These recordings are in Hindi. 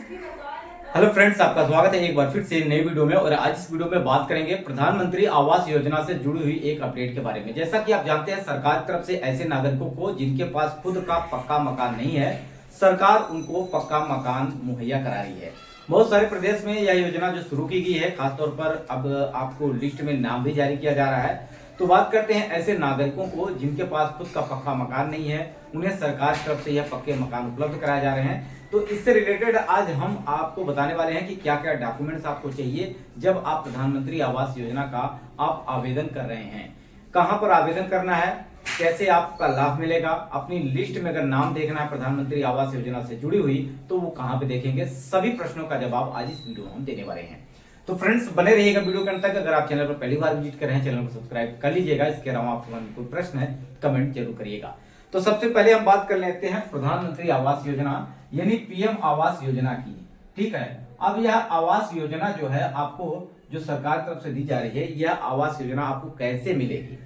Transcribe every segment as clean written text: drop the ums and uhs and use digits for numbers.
हेलो फ्रेंड्स, आपका स्वागत है एक बार फिर से नई वीडियो में। और आज इस वीडियो में बात करेंगे प्रधानमंत्री आवास योजना से जुड़ी हुई एक अपडेट के बारे में। जैसा कि आप जानते हैं, सरकार की तरफ से ऐसे नागरिकों को जिनके पास खुद का पक्का मकान नहीं है, सरकार उनको पक्का मकान मुहैया करा रही है। बहुत सारे प्रदेश में यह योजना जो शुरू की गई है, खासतौर पर अब आपको लिस्ट में नाम भी जारी किया जा रहा है। तो बात करते हैं ऐसे नागरिकों को जिनके पास खुद का पक्का मकान नहीं है, उन्हें सरकार की तरफ से यह पक्के मकान उपलब्ध कराए जा रहे हैं। तो इससे रिलेटेड आज हम आपको बताने वाले हैं कि क्या क्या डॉक्यूमेंट्स आपको चाहिए जब आप प्रधानमंत्री आवास योजना का आप आवेदन कर रहे हैं, कहां पर आवेदन करना है, कैसे आपका लाभ मिलेगा, अपनी लिस्ट में अगर नाम देखना है प्रधानमंत्री आवास योजना से जुड़ी हुई तो वो कहां पे देखेंगे। सभी प्रश्नों का जवाब आज इस वीडियो में हम देने वाले हैं। तो फ्रेंड्स, बने रहिएगा वीडियो के अंत तक। अगर आप चैनल पर पहली बार विजिट कर रहे हैं, चैनल को सब्सक्राइब कर लीजिएगा। इसके अलावा आपके मन में कोई प्रश्न है, कमेंट जरूर करिएगा। तो सबसे पहले हम बात कर लेते हैं प्रधानमंत्री आवास योजना यानी पीएम आवास योजना की। ठीक है, अब यह आवास योजना जो है आपको जो सरकार की तरफ से दी जा रही है, यह आवास योजना आपको कैसे मिलेगी।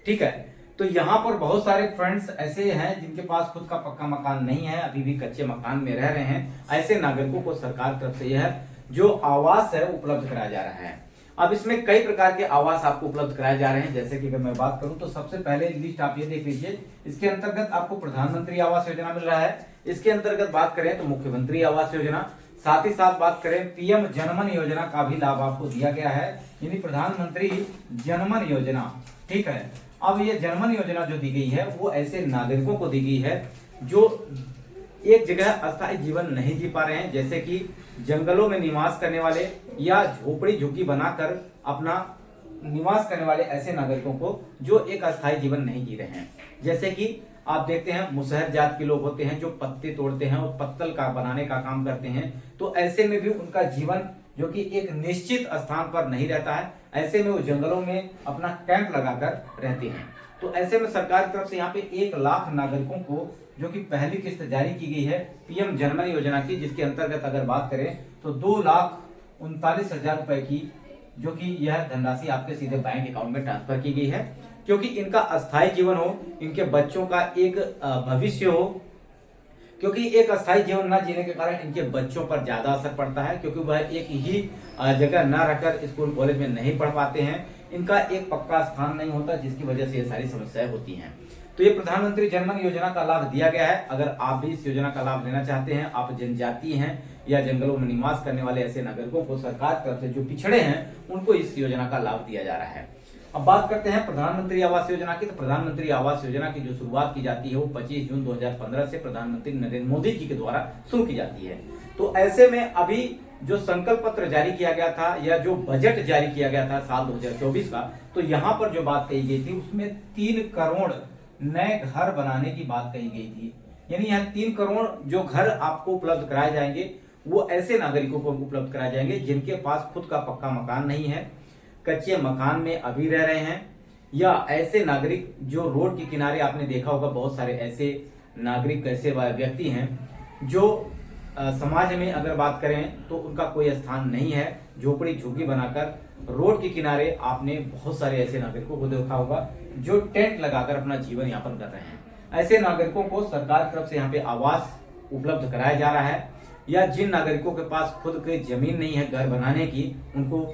ठीक है, तो यहाँ पर बहुत सारे फ्रेंड्स ऐसे हैं जिनके पास खुद का पक्का मकान नहीं है, अभी भी कच्चे मकान में रह रहे हैं। ऐसे नागरिकों को सरकार की तरफ से यह जो आवास है उपलब्ध कराया जा रहा है। अब इसमें कई प्रकार के आवास आपको उपलब्ध कराए जा रहे हैं। जैसे कि अगर मैं बात करूं तो सबसे पहले लिस्ट आप ये देख लीजिए। इसके अंतर्गत आपको प्रधानमंत्री आवास योजना मिल रहा है। इसके अंतर्गत बात करें तो मुख्यमंत्री आवास योजना, साथ ही साथ बात करें पीएम जनमन योजना का भी लाभ आपको दिया गया है, यानी प्रधानमंत्री जनमन योजना। ठीक है, अब ये जनमन योजना जो दी गई है वो ऐसे नागरिकों को दी गई है जो एक जगह अस्थायी जीवन नहीं जी पा रहे हैं, जैसे कि जंगलों में निवास करने वाले या झोपड़ी झुग्गी बनाकर अपना निवास करने वाले ऐसे नागरिकों को जो एक अस्थायी जीवन नहीं जी रहे हैं। जैसे कि आप देखते हैं मुसहर जात के लोग होते हैं जो पत्ते तोड़ते हैं और पत्तल का बनाने का काम करते हैं। तो ऐसे में भी उनका जीवन जो कि एक निश्चित स्थान पर नहीं रहता है, ऐसे में वो जंगलों में अपना कैंप लगाकर रहते हैं। तो ऐसे में सरकार की तरफ से यहाँ पे 1 लाख नागरिकों को जो कि पहली किस्त जारी की गई है पीएम जनमन योजना की, जिसके अंतर्गत अगर बात करें तो 2,39,000 रुपए की जो कि यह धनराशि आपके सीधे बैंक अकाउंट में ट्रांसफर की गई है। क्योंकि इनका अस्थायी जीवन हो, इनके बच्चों का एक भविष्य हो, क्योंकि एक अस्थायी जीवन न जीने के कारण इनके बच्चों पर ज्यादा असर पड़ता है, क्योंकि वह एक ही जगह न रहकर स्कूल कॉलेज में नहीं पढ़ पाते हैं, इनका एक पक्का स्थान नहीं होता, जिसकी वजह से ये सारी समस्याएं होती हैं। तो ये प्रधानमंत्री जनमन योजना का लाभ दिया गया है। अगर आप भी इस योजना का लाभ लेना चाहते हैं, आप जनजाति हैं या जंगलों में निवास करने वाले ऐसे नागरिकों को सरकार की तरफ से जो पिछड़े हैं उनको इस योजना का लाभ दिया जा रहा है। अब बात करते हैं प्रधानमंत्री आवास योजना की। तो प्रधानमंत्री आवास योजना की जो शुरुआत की जाती है वो 25 जून 2015 से प्रधानमंत्री नरेंद्र मोदी जी के द्वारा शुरू की जाती है। तो ऐसे में अभी जो संकल्प पत्र जारी किया गया था या जो बजट जारी किया गया था साल 2024 का, तो यहाँ पर जो बात कही गई थी उसमें 3 करोड़ नए घर बनाने की बात कही गई थी। यानी यहाँ 3 करोड़ जो घर आपको उपलब्ध कराए जाएंगे वो ऐसे नागरिकों को उपलब्ध कराए जाएंगे जिनके पास खुद का पक्का मकान नहीं है, कच्चे मकान में अभी रह रहे हैं, या ऐसे नागरिक जो रोड के किनारे, आपने देखा होगा बहुत सारे ऐसे नागरिक, ऐसे व्यक्ति हैं जो समाज में अगर बात करें तो उनका कोई स्थान नहीं है, झोपड़ी झुग्गी बनाकर रोड के किनारे आपने बहुत सारे ऐसे नागरिकों को देखा होगा जो टेंट लगाकर अपना जीवन यापन कर रहे हैं। ऐसे नागरिकों को सरकार की तरफ से यहाँ पे आवास उपलब्ध कराया जा रहा है, या जिन नागरिकों के पास खुद की जमीन नहीं है घर बनाने की, उनको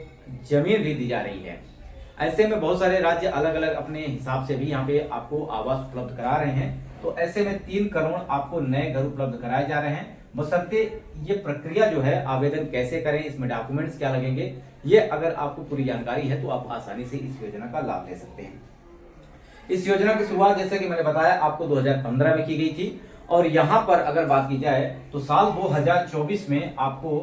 जमीन भी दी जा रही है। ऐसे में बहुत सारे राज्य अलग अलग अपने हिसाब से भी यहाँ पे आपको आवास उपलब्ध करा रहे हैं। तो ऐसे में 3 करोड़ आपको नए घर उपलब्ध कराए जा रहे हैं। बशर्ते ये प्रक्रिया जो है, आवेदन कैसे करें, इसमें डॉक्यूमेंट्स क्या लगेंगे, ये अगर आपको पूरी जानकारी है तो आप आसानी से इस योजना का लाभ ले सकते हैं। इस योजना की शुरुआत जैसे कि मैंने बताया आपको 2015 में की गई थी, और यहाँ पर अगर बात की जाए तो साल 2024 में आपको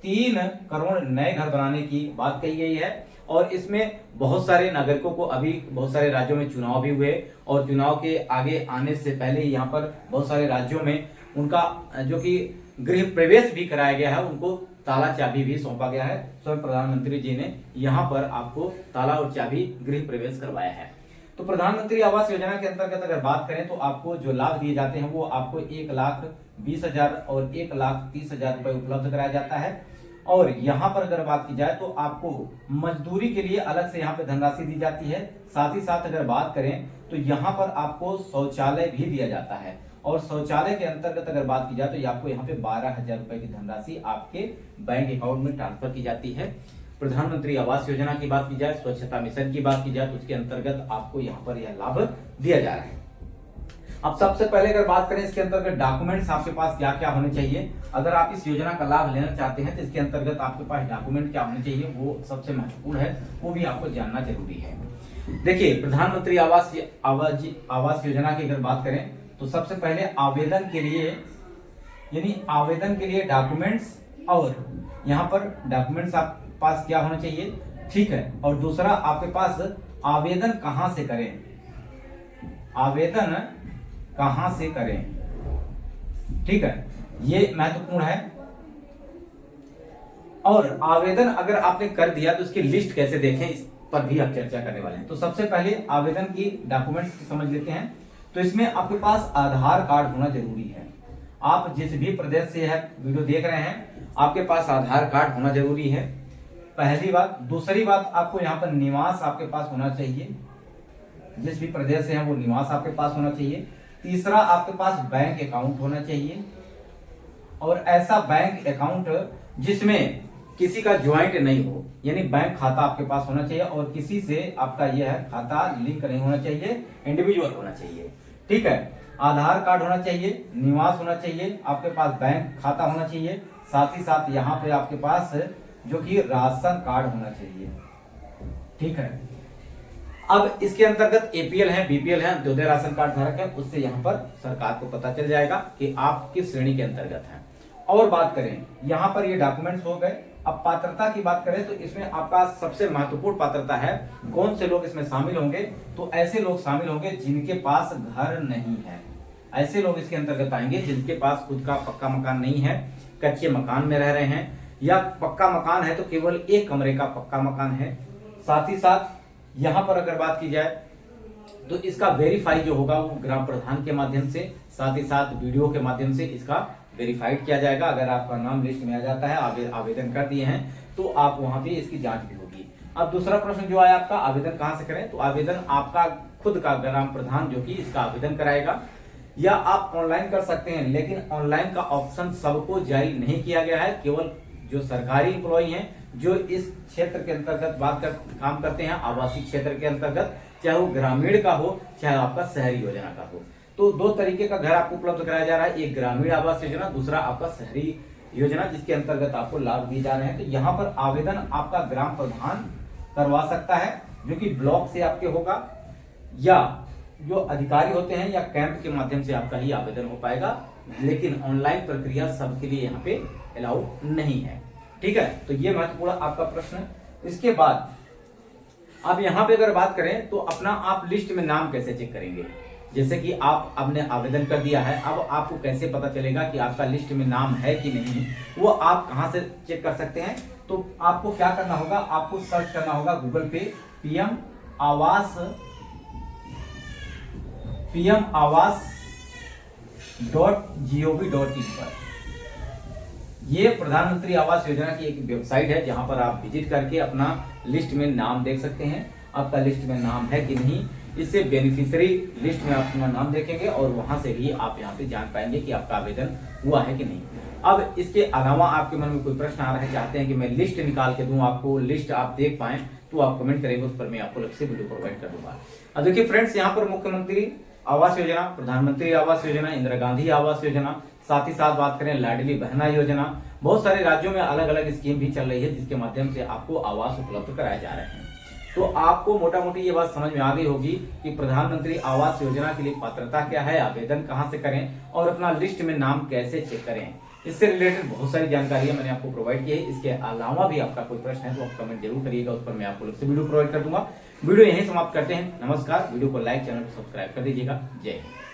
3 करोड़ नए घर बनाने की बात कही गई है। और इसमें बहुत सारे नागरिकों को, अभी बहुत सारे राज्यों में चुनाव भी हुए और चुनाव के आगे आने से पहले यहाँ पर बहुत सारे राज्यों में उनका जो कि गृह प्रवेश भी कराया गया है, उनको ताला चाबी भी सौंपा गया है। स्वयं प्रधानमंत्री जी ने यहाँ पर आपको ताला और चाबी गृह प्रवेश करवाया है। तो प्रधानमंत्री आवास योजना के अंतर्गत अगर बात करें तो आपको जो लाभ दिए जाते हैं वो आपको 1,20,000 और 1,30,000 रुपए उपलब्ध कराया जाता है। और यहाँ पर अगर बात की जाए तो आपको मजदूरी के लिए अलग से यहाँ पे धनराशि दी जाती है। साथ ही साथ अगर बात करें तो यहाँ पर आपको शौचालय भी दिया जाता है। और शौचालय के अंतर्गत अगर बात की जाए तो ये आपको यहाँ पे 12,000 रुपए की धनराशि आपके बैंक अकाउंट में ट्रांसफर की जाती है। प्रधानमंत्री आवास योजना की बात की जाए, स्वच्छता मिशन की बात की जाए तो उसके अंतर्गत आपको यहाँ पर यह लाभ दिया जा रहा है। अब सबसे पहले अगर बात करें इसके अंतर्गत डॉक्यूमेंट्स आपके पास क्या क्या होने चाहिए, अगर आप इस योजना का लाभ लेना चाहते हैं तो इसके अंतर्गत आपके पास डॉक्यूमेंट क्या होने चाहिए वो सबसे महत्वपूर्ण है, वो भी आपको जानना जरूरी है। देखिए, प्रधानमंत्री आवास योजना की अगर बात करें तो सबसे पहले आवेदन के लिए डॉक्यूमेंट्स, और यहाँ पर डॉक्यूमेंट्स आपके पास क्या होना चाहिए, ठीक है। और दूसरा आपके पास आवेदन कहां से करें, आवेदन कहां से करें, ठीक है, ये महत्वपूर्ण है। और आवेदन अगर आपने कर दिया तो उसकी लिस्ट कैसे देखें, इस पर भी आप चर्चा करने वाले हैं। तो सबसे पहले आवेदन की डॉक्यूमेंट्स समझ लेते हैं। तो इसमें आपके पास आधार कार्ड होना जरूरी है। आप जिस भी प्रदेश से है वीडियो देख रहे हैं, आपके पास आधार कार्ड होना जरूरी है, पहली बात। दूसरी बात, आपको यहाँ पर निवास आपके पास होना चाहिए, जिस भी प्रदेश से है वो निवास आपके पास होना चाहिए। तीसरा, आपके पास बैंक अकाउंट होना चाहिए, और ऐसा बैंक अकाउंट जिसमें किसी का ज्वाइंट नहीं हो, यानी बैंक खाता आपके पास होना चाहिए और किसी से आपका यह खाता लिंक नहीं होना चाहिए, इंडिविजुअल होना चाहिए, ठीक है। आधार कार्ड होना चाहिए, निवास होना चाहिए, आपके पास बैंक खाता होना चाहिए, साथ ही साथ यहाँ पे आपके पास जो कि राशन कार्ड होना चाहिए, ठीक है। अब इसके अंतर्गत एपीएल है, बीपीएल है, अंत्योदय राशन कार्ड धारक है, उससे यहाँ पर सरकार को पता चल जाएगा कि आप किस श्रेणी के अंतर्गत हैं। और बात करें, यहाँ पर ये डॉक्यूमेंट्स हो गए। अब पात्रता की बात करें तो इसमें आपका सबसे महत्वपूर्ण पात्रता है, कौन से लोग इसमें शामिल होंगे, तो ऐसे लोग शामिल होंगे जिनके पास घर नहीं है। ऐसे लोग इसके अंतर्गत आएंगे जिनके पास खुद का पक्का मकान नहीं है, कच्चे मकान में रह रहे हैं, या पक्का मकान है तो केवल एक कमरे का पक्का मकान है। साथ ही साथ यहाँ पर अगर बात की जाए तो इसका वेरीफाई जो होगा वो ग्राम प्रधान के माध्यम से, साथ ही साथ वीडियो के माध्यम से इसका वेरीफाइड किया जाएगा। अगर आपका नाम लिस्ट में आ जाता है, आवेदन कर दिए हैं, तो आप वहां पे इसकी जांच भी होगी। अब दूसरा प्रश्न जो आया आपका, आवेदन कहां से करें, तो आवेदन आपका खुद का ग्राम प्रधान जो कि इसका आवेदन कराएगा, या आप ऑनलाइन कर सकते हैं, लेकिन ऑनलाइन का ऑप्शन सबको जारी नहीं किया गया है। केवल जो सरकारी एम्प्लॉई हैं, जो इस क्षेत्र के अंतर्गत काम करते हैं, आवासीय क्षेत्र के अंतर्गत, चाहे वो ग्रामीण का हो चाहे आपका शहरी योजना का हो, तो दो तरीके का घर आपको उपलब्ध कराया जा रहा है, एक ग्रामीण आवास योजना, दूसरा आपका शहरी योजना, जिसके अंतर्गत आपको लाभ दिए जा रहे हैं। तो यहाँ पर आवेदन आपका ग्राम प्रधान करवा सकता है, जो कि ब्लॉक से आपके होगा, या जो अधिकारी होते हैं या कैंप के माध्यम से आपका ही आवेदन हो पाएगा, लेकिन ऑनलाइन प्रक्रिया सबके लिए यहाँ पे अलाउ नहीं है, ठीक है। तो ये महत्वपूर्ण आपका प्रश्न। इसके बाद अब यहाँ पे अगर बात करें तो अपना आप लिस्ट में नाम कैसे चेक करेंगे, जैसे कि आप आपने आवेदन कर दिया है, अब आपको कैसे पता चलेगा कि आपका लिस्ट में नाम है कि नहीं, वो आप कहां से चेक कर सकते हैं। तो आपको क्या करना होगा, आपको सर्च करना होगा गूगल पे पीएम आवास.gov.in पर। ये प्रधानमंत्री आवास योजना की एक वेबसाइट है जहां पर आप विजिट करके अपना लिस्ट में नाम देख सकते हैं, आपका लिस्ट में नाम है कि नहीं। इससे बेनिफिशियरी लिस्ट में अपना नाम देखेंगे और वहां से भी आप यहाँ पे जान पाएंगे कि आपका आवेदन हुआ है कि नहीं। अब इसके अलावा आपके मन में कोई प्रश्न आ रहा है, चाहते हैं कि मैं लिस्ट निकाल के दूं आपको, लिस्ट आप देख पाएं, तो आप कमेंट करेंगे, उस पर मैं आपको अलग से वीडियो प्रोवाइड कर दूंगा। अब देखिए फ्रेंड्स, यहाँ पर मुख्यमंत्री आवास योजना, प्रधानमंत्री आवास योजना, इंदिरा गांधी आवास योजना, साथ ही साथ बात करें लाडली बहना योजना, बहुत सारे राज्यों में अलग अलग स्कीम भी चल रही है जिसके माध्यम से आपको आवास उपलब्ध कराए जा रहे हैं। तो आपको मोटा मोटी ये बात समझ में आ गई होगी कि प्रधानमंत्री आवास योजना के लिए पात्रता क्या है, आवेदन कहां से करें और अपना लिस्ट में नाम कैसे चेक करें। इससे रिलेटेड बहुत सारी जानकारियां मैंने आपको प्रोवाइड की है। इसके अलावा भी आपका कोई प्रश्न है तो आप कमेंट जरूर करिएगा, उस पर मैं आपको अलग से वीडियो प्रोवाइड कर दूंगा। वीडियो यहीं समाप्त करते हैं। नमस्कार। वीडियो को लाइक, चैनल को सब्सक्राइब कर दीजिएगा। जय हिंद।